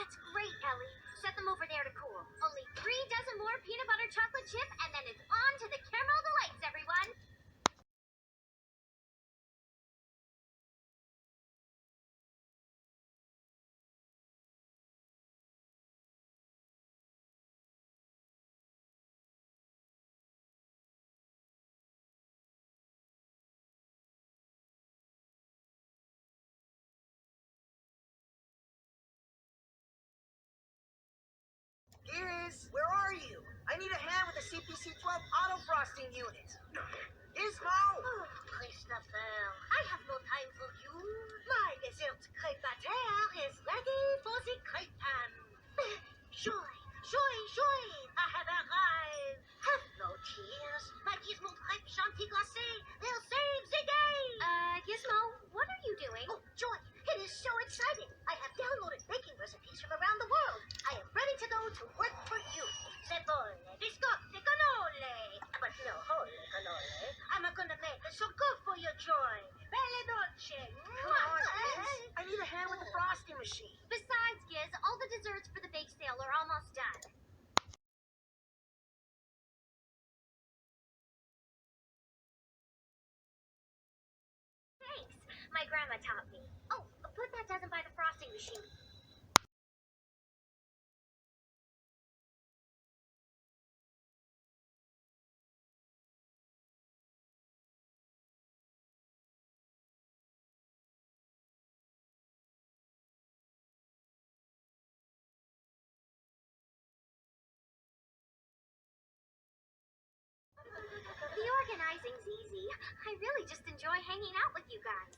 That's great, Ellie. Set them over there to cool. Only 3 dozen more peanut butter chocolate chip, and then it's on to the caramel delights, everyone. Where are you? I need a hand with the CPC-12 auto frosting unit. Gizmo! Oh, Christopher, I have no time for you. My dessert crepe à terre is ready for the crepe pan. Joy, joy, joy, I have arrived. Have no tears. My Gizmo crepe chantilly glacé will save the day. Gizmo, what are you doing? Oh, Joy, it is so exciting. I have downloaded baking recipes from around the world. I am ready to go to work for you. Cebolle, biscotti, cannoli. But no whole cannoli. I'm gonna make it so good for you, Joy. Belle dolce. Come on, Giz. I need a hand with the frosting machine. Besides, Giz, all the desserts for the bake sale are almost done. Thanks. My grandma taught me. Oh, put that dozen by the frosting machine. The organizing's easy. I really just enjoy hanging out with you guys.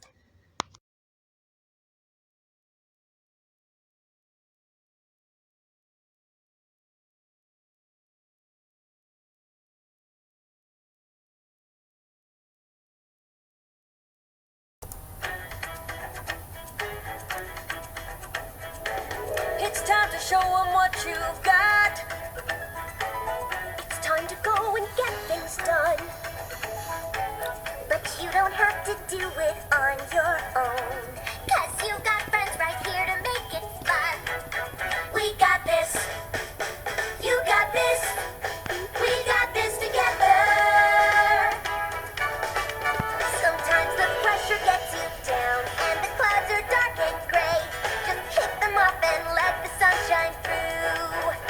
It's time to show them what you've got. It's time to go and get things done. But you don't have to do it on your own. 'Cause you got friends right here to make it fun. We got this. You got this. We got this together. Sometimes the pressure gets you down and the clouds are dark and gray. Just kick them off and let the sun shine through.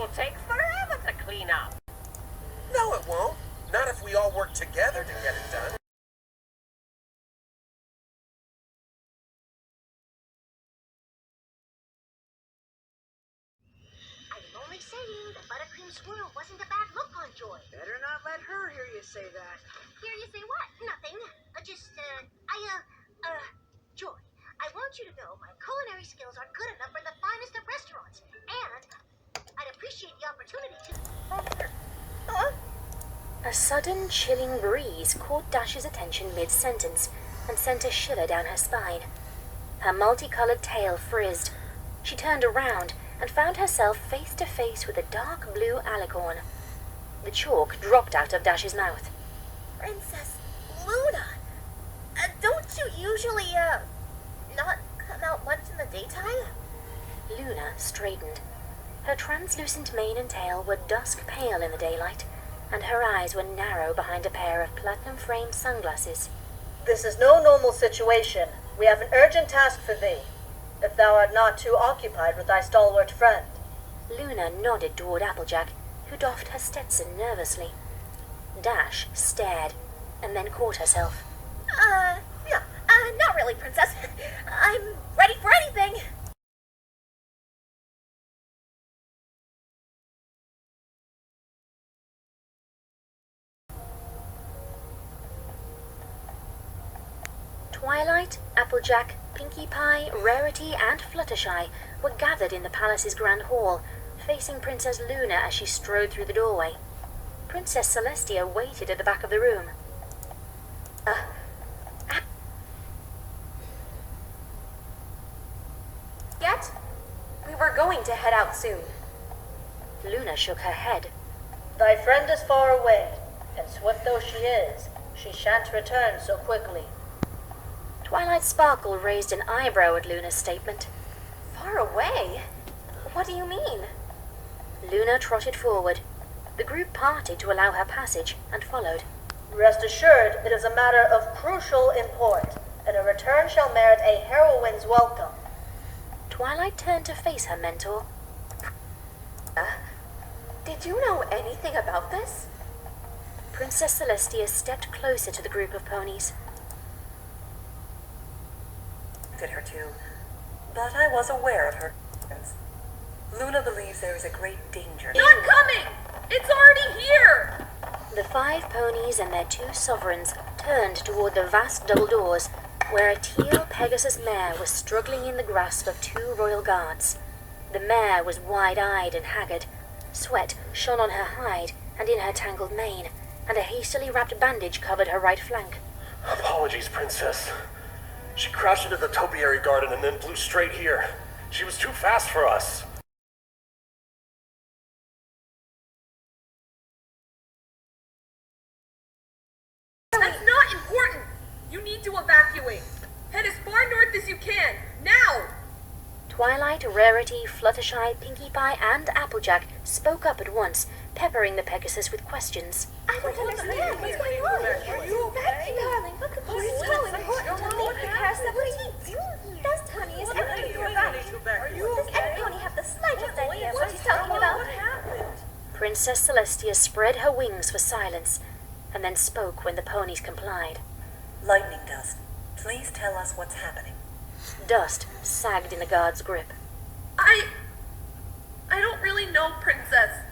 will take forever to clean up. No, it won't. Not if we all work together to get it done. I'm only saying that Buttercream Swirl wasn't a bad look on Joy. Better not let her hear you say that. Hear you say what? Nothing. Joy, I want you to know my culinary skills are good enough for the finest of restaurants. And I'd appreciate the opportunity to... A sudden, chilling breeze caught Dash's attention mid-sentence and sent a shiver down her spine. Her multicolored tail frizzed. She turned around and found herself face to face with a dark blue alicorn. The chalk dropped out of Dash's mouth. Princess Luna, don't you usually, not come out much in the daytime? Luna straightened. Her translucent mane and tail were dusk pale in the daylight, and her eyes were narrow behind a pair of platinum-framed sunglasses. This is no normal situation. We have an urgent task for thee, if thou art not too occupied with thy stalwart friend. Luna nodded toward Applejack, who doffed her Stetson nervously. Dash stared, and then caught herself. Not really, Princess. I'm ready for anything. Twilight, Applejack, Pinkie Pie, Rarity, and Fluttershy were gathered in the palace's grand hall, facing Princess Luna as she strode through the doorway. Princess Celestia waited at the back of the room. Yet? We were going to head out soon. Luna shook her head. Thy friend is far away, and swift though she is, she shan't return so quickly. Twilight Sparkle raised an eyebrow at Luna's statement. Far away? What do you mean? Luna trotted forward. The group parted to allow her passage and followed. Rest assured, it is a matter of crucial import, and a return shall merit a heroine's welcome. Twilight turned to face her mentor. Did you know anything about this? Princess Celestia stepped closer to the group of ponies. Her too, but I was aware of her. Luna believes there is a great danger. Not coming! It's already here! The 5 ponies and their 2 sovereigns turned toward the vast double doors, where a teal Pegasus mare was struggling in the grasp of 2 royal guards. The mare was wide-eyed and haggard. Sweat shone on her hide and in her tangled mane, and a hastily wrapped bandage covered her right flank. Apologies, Princess. She crashed into the topiary garden and then flew straight here. She was too fast for us. That's not important! You need to evacuate. Head as far north as you can, now! Twilight, Rarity, Fluttershy, Pinkie Pie, and Applejack spoke up at once, peppering the Pegasus with questions. I don't understand. What's going on? Are you okay? Darling, look at this. It's so important to leave the cast of what he's doing. Best honey is everything you're about. Are you okay? Does any pony have the slightest idea of what he's talking about? What happened? Princess Celestia spread her wings for silence, and then spoke when the ponies complied. Lightning Dust, please tell us what's happening. Dust sagged in the guard's grip. I don't really know, Princess.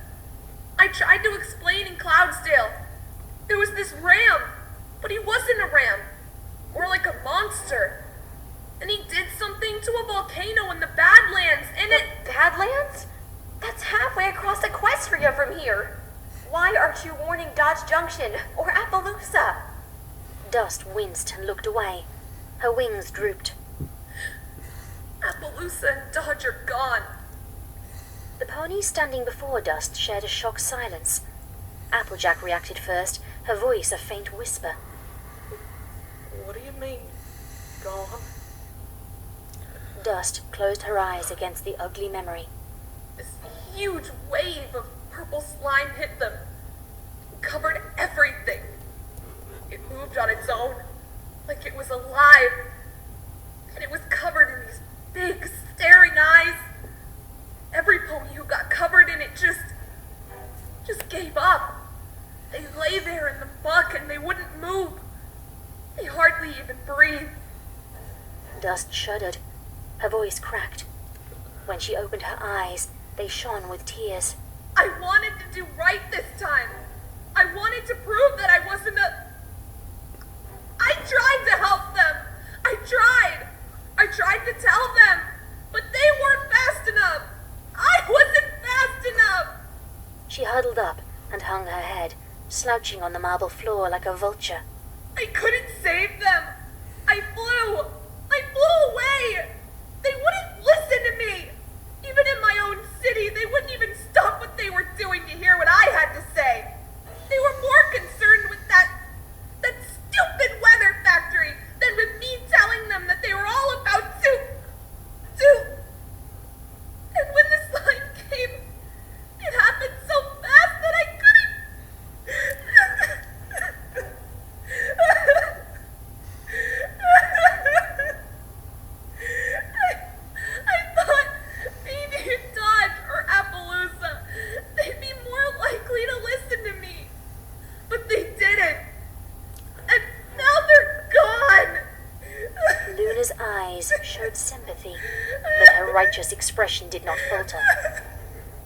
I tried to explain in Cloudsdale. There was this ram, but he wasn't a ram. More like a monster. And he did something to a volcano in the Badlands, and The Badlands? That's halfway across Equestria from here. Why aren't you warning Dodge Junction or Appaloosa? Dust winced and looked away. Her wings drooped. Appaloosa and Dodge are gone. The ponies standing before Dust shared a shocked silence. Applejack reacted first, her voice a faint whisper. What do you mean, gone? Dust closed her eyes against the ugly memory. This huge wave of purple slime hit them. Covered everything. It moved on its own, like it was alive. And it was covered in these big, staring eyes. Every pony who got covered in it just breathe. Dust shuddered. Her voice cracked. When she opened her eyes, they shone with tears. I wanted to do right this time. I wanted to prove that I wasn't I tried to help them. I tried to tell them, but they weren't fast enough. I wasn't fast enough. She huddled up and hung her head, slouching on the marble floor like a vulture. I couldn't save them. I flew away. They wouldn't listen to me. Even in my own city, they wouldn't even stop what they were doing to hear what I had to say. They were more concerned with that stupid weather factory than with me telling them that they were all about to. And when the sign came, it happened so fast that I couldn't. I thought maybe Dodge or Appaloosa, they'd be more likely to listen to me. But they didn't. And now they're gone. Luna's eyes showed sympathy, but her righteous expression did not falter.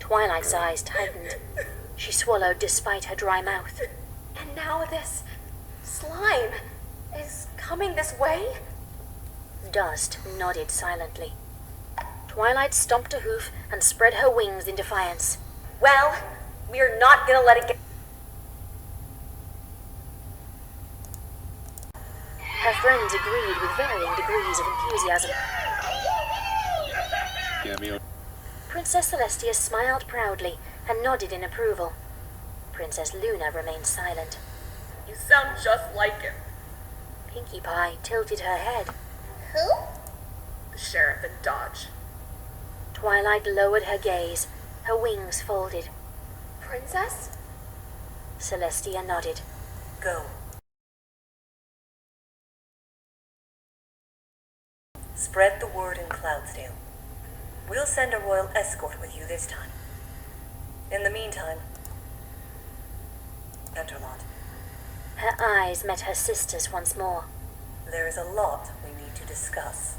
Twilight's eyes tightened. She swallowed despite her dry mouth. And now this slime is coming this way? Dust nodded silently. Twilight stomped a hoof and spread her wings in defiance. Well, we're not gonna let it get. Her friends agreed with varying degrees of enthusiasm. Princess Celestia smiled proudly and nodded in approval. Princess Luna remained silent. You sound just like him. Pinkie Pie tilted her head. Who? The sheriff in Dodge. Twilight lowered her gaze, her wings folded. Princess? Celestia nodded. Go. Spread the word in Cloudsdale. We'll send a royal escort with you this time. In the meantime, Enterlot. Her eyes met her sister's once more. There is a lot we need to discuss.